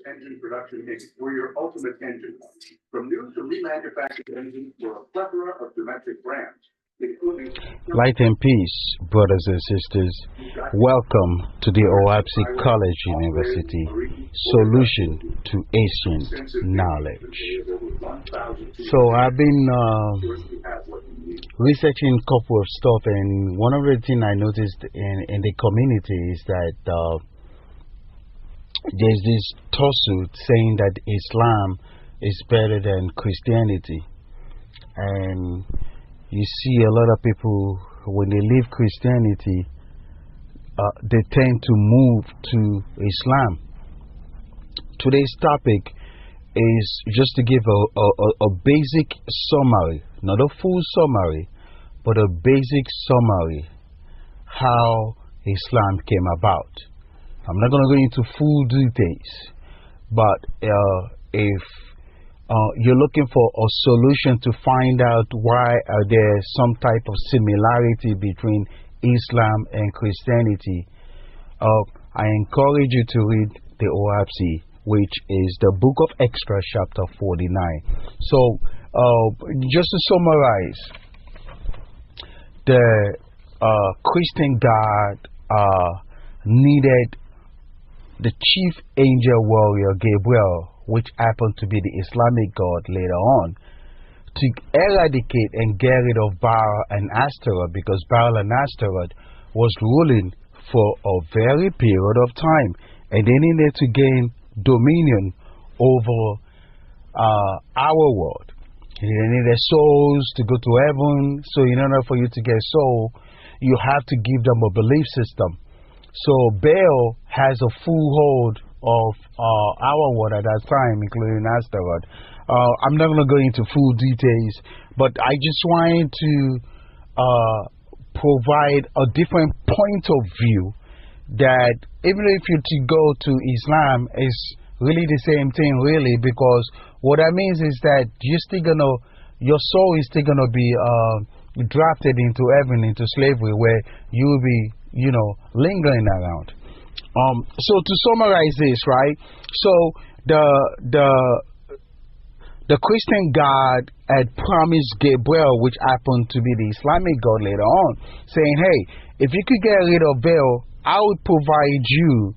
Engine Production Inc. We're your ultimate engine. From new to remanufactured engines for a plethora of domestic brands, including... Light and peace, brothers and sisters. Welcome to the OahspeCollegeUniversity solution to ancient knowledge. So I've been researching a couple of stuff, and one of the things I noticed in the community is that there's this tussle saying that Islam is better than Christianity. And you see a lot of people, when they leave Christianity, they tend to move to Islam. Today's topic is just to give a basic summary, not a full summary, but a basic summary how Islam came about. I'm not going to go into full details, but if you're looking for a solution to find out why are there some type of similarity between Islam and Christianity, I encourage you to read the OahspeCollegeUniversity, which is the Book of Extra, chapter 49. So, just to summarize, the Christian God needed the chief angel warrior Gabriel, which happened to be the Islamic God later on, to eradicate and get rid of Baal and Ashtaroth, because Baal and Ashtaroth was ruling for a very period of time, and they needed to gain dominion over our world. They needed souls to go to heaven, so in order for you to get soul, you have to give them a belief system. So Baal has a full hold of our world at that time, including Ashtaroth. I'm not going to go into full details, but I just wanted to provide a different point of view that even if you to go to Islam, is really the same thing, really, because what that means is that you're still gonna, your soul is still gonna be drafted into heaven, into slavery, where you will be, you know, lingering around. So to summarize this, right? So the Christian God had promised Gabriel, which happened to be the Islamic God later on, saying, hey, if you could get rid of Baal, I would provide you,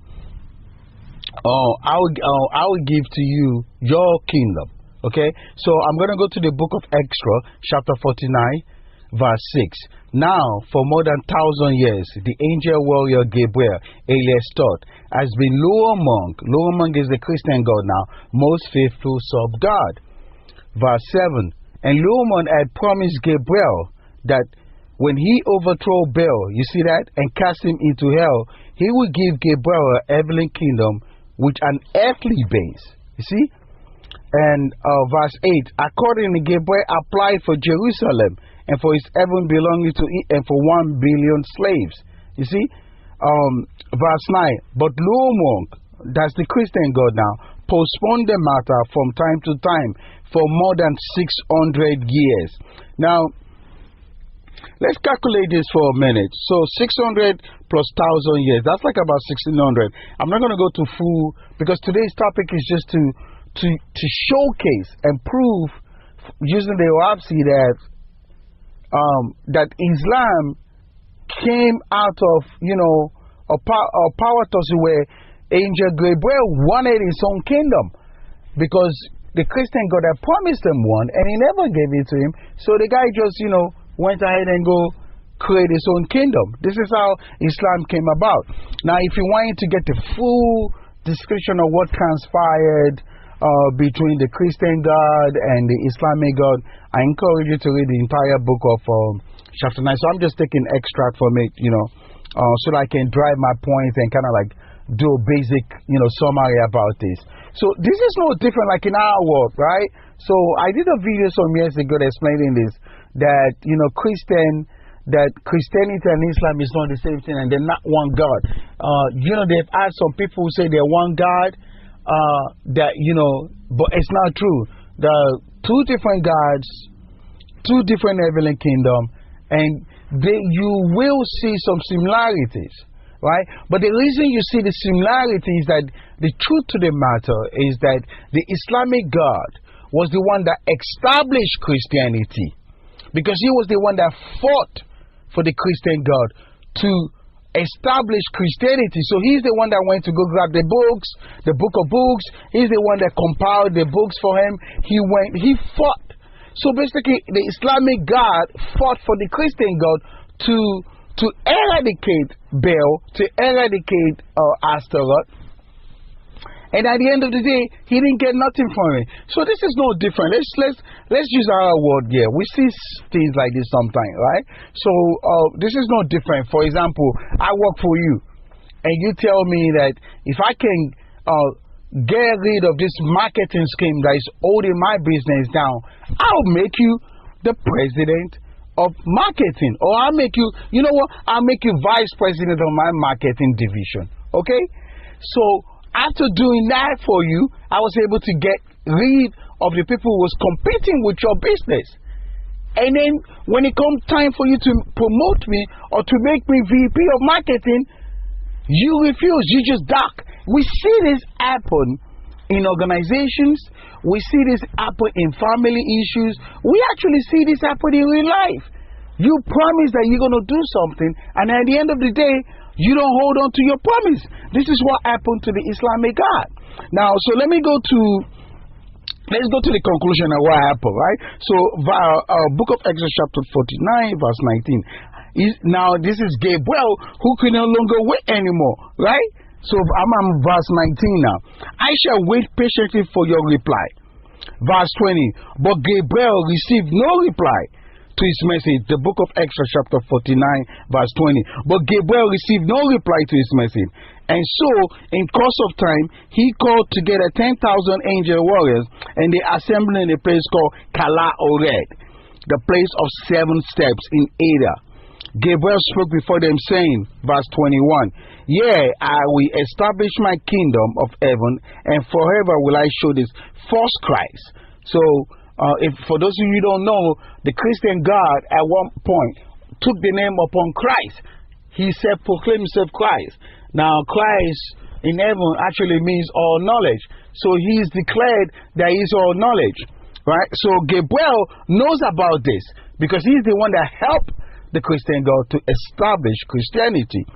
I would give to you your kingdom. Okay? So I'm going to go to the Book of Extra, chapter 49, verse 6. Now, for more than 1,000 years, the angel warrior Gabriel, alias Thoth, has been Low among is the Christian God now, most faithful of God. Verse 7. And Low had promised Gabriel that when he overthrew Baal, you see that, and cast him into hell, he would give Gabriel a heavenly kingdom with an earthly base. You see? And verse 8. Accordingly, Gabriel applied for Jerusalem and for his heaven belonging to it, and for 1 billion slaves. You see? Verse 9. But Low, that's the Christian God now, postponed the matter from time to time for more than 600 years. Now, let's calculate this for a minute. So 600 plus 1,000 years, that's like about 1,600. I'm not going to go to full, because today's topic is just to showcase and prove, using the OahspeCollegeUniversity, that that Islam came out of, you know, a power tussle where Angel Gabriel wanted his own kingdom, because the Christian God had promised him one and he never gave it to him. So the guy just, you know, went ahead and go create his own kingdom. This is how Islam came about. Now, if you wanted to get the full description of what transpired between the Christian God and the Islamic God, I encourage you to read the entire book of chapter 9. So I'm just taking extract from it, you know, so that I can drive my point and kind of like do a basic, you know, summary about this. So this is no different like in our world, right? So I did a video some years ago explaining this, that, you know, that Christianity and Islam is not the same thing and they're not one God. You know, they've had some people who say they're one God, that, you know, but it's not true. There are two different gods, two different heavenly kingdoms, and you will see some similarities. right? But the reason you see the similarity is that the truth to the matter is that the Islamic God was the one that established Christianity, because he was the one that fought for the Christian God to establish Christianity. So he's the one that went to go grab the books, the book of books. He's the one that compiled the books for him. He fought. So basically, the Islamic God fought for the Christian God to eradicate Baal, to eradicate Astaroth. And at the end of the day, he didn't get nothing from it. So this is no different. Let's use our word here. We see things like this sometimes, right? So this is no different. For example, I work for you, and you tell me that if I can get rid of this marketing scheme that is holding my business down, I'll make you the president of marketing, or I'll make you, you know what? I'll make you vice president of my marketing division. Okay? So after doing that for you, I was able to get rid of the people who was competing with your business. And then when it comes time for you to promote me or to make me VP of marketing, you refuse. You just duck. We see this happen in organizations. We see this happen in family issues. We actually see this happen in real life. You promise that you're going to do something, and at the end of the day, you don't hold on to your promise. This is what happened to the Islamic God. Now, so let's go to the conclusion of what happened, right? So, book of Exodus chapter 49, verse 19. Now, this is Gabriel who can no longer wait anymore, right? So, I'm on verse 19 now. I shall wait patiently for your reply. Verse 20. But Gabriel received no reply to his message. The book of Exodus chapter 49 verse 20. But Gabriel received no reply to his message, and so in course of time he called together 10,000 angel warriors, and they assembled in a place called Kala Ored, the place of 7 steps in Ada. Gabriel spoke before them, saying, verse 21, Yea, I will establish my kingdom of heaven, and forever will I show this false Christ. So if for those of you who don't know, the Christian God at one point took the name upon Christ. He said, proclaim himself Christ. Now, Christ in heaven actually means all knowledge. So he is declared that he is all knowledge, right? So Gabriel knows about this because he's the one that helped the Christian God to establish Christianity.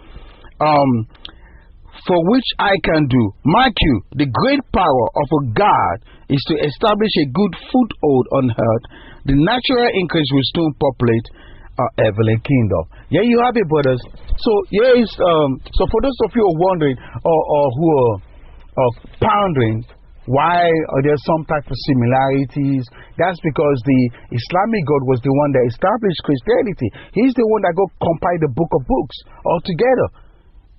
For which I can do. Mark you, the great power of a God is to establish a good foothold on earth. The natural increase will soon populate our heavenly kingdom. Yeah, you have it, brothers. So here is so for those of you who are wondering or who are pondering why are there some type of similarities, that's because the Islamic God was the one that established Christianity. He's the one that compiled the book of books altogether.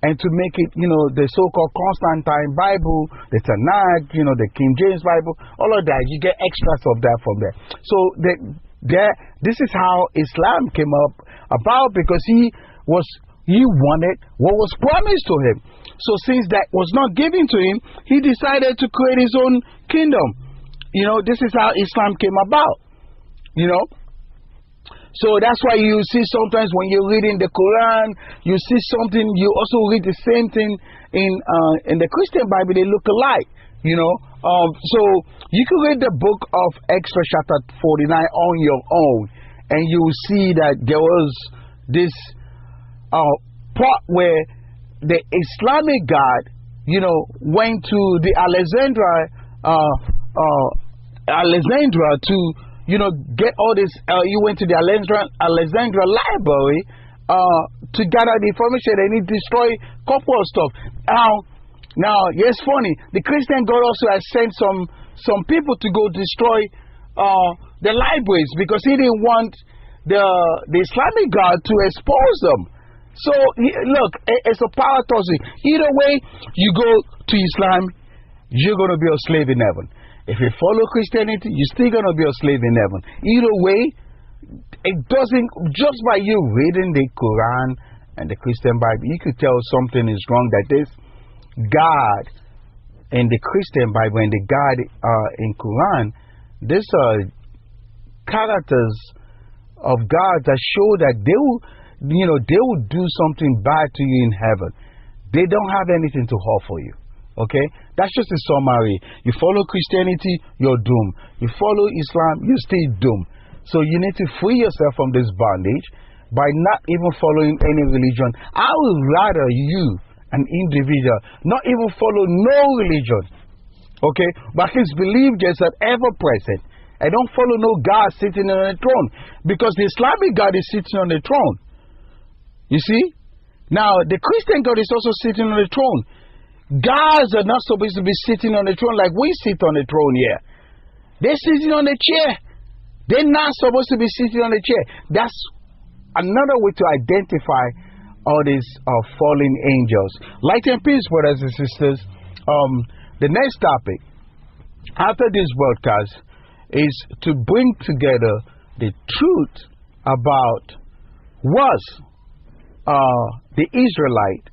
And to make it, the so-called Constantine Bible, the Tanakh, the King James Bible, all of that, you get extracts of that from there. So this is how Islam came about, because he wanted what was promised to him. So since that was not given to him, he decided to create his own kingdom. This is how Islam came about. So that's why you see sometimes when you're reading the Quran, you see something, you also read the same thing in the Christian Bible, they look alike, So you can read the book of Exodus chapter 49 on your own, and you will see that there was this part where the Islamic God, went to the Alexandria to get all this. You went to the Alexandria library to gather the information, and he destroyed a couple of stuff. Now, yes, funny. The Christian God also has sent some people to go destroy the libraries because he didn't want the Islamic God to expose them. So look, it's a paradox. Either way you go to Islam, you're going to be a slave in heaven. If you follow Christianity, you're still going to be a slave in heaven. Either way, it doesn't, just by you reading the Quran and the Christian Bible, you could tell something is wrong, that this God in the Christian Bible and the God in Quran, these are characters of God that show that they will do something bad to you in heaven. they don't have anything to offer you. Okay? That's just a summary. You follow Christianity, you're doomed. You follow Islam, you're still doomed. So you need to free yourself from this bondage by not even following any religion. I would rather you, an individual, not even follow no religion. Okay? But at least believe there's an ever-present. I don't follow no God sitting on a throne, because the Islamic God is sitting on the throne. You see? Now, the Christian God is also sitting on the throne. Gods are not supposed to be sitting on the throne like we sit on the throne here. They're sitting on the chair. They're not supposed to be sitting on the chair. That's another way to identify all these fallen angels. Light and peace, brothers and sisters. The next topic after this broadcast is to bring together the truth about was the Israelite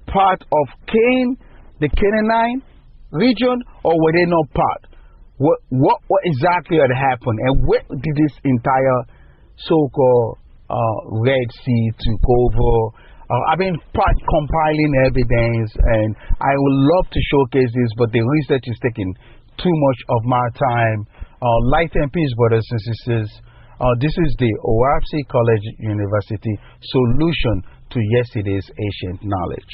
part of Cain, the Canaanite region, or were they not part? What exactly had happened, and where did this entire so-called Red Sea took over? I've been compiling evidence, and I would love to showcase this, but the research is taking too much of my time. Light and peace, brothers and sisters. This is the OahspeCollegeUniversity solution to yesterday's ancient knowledge.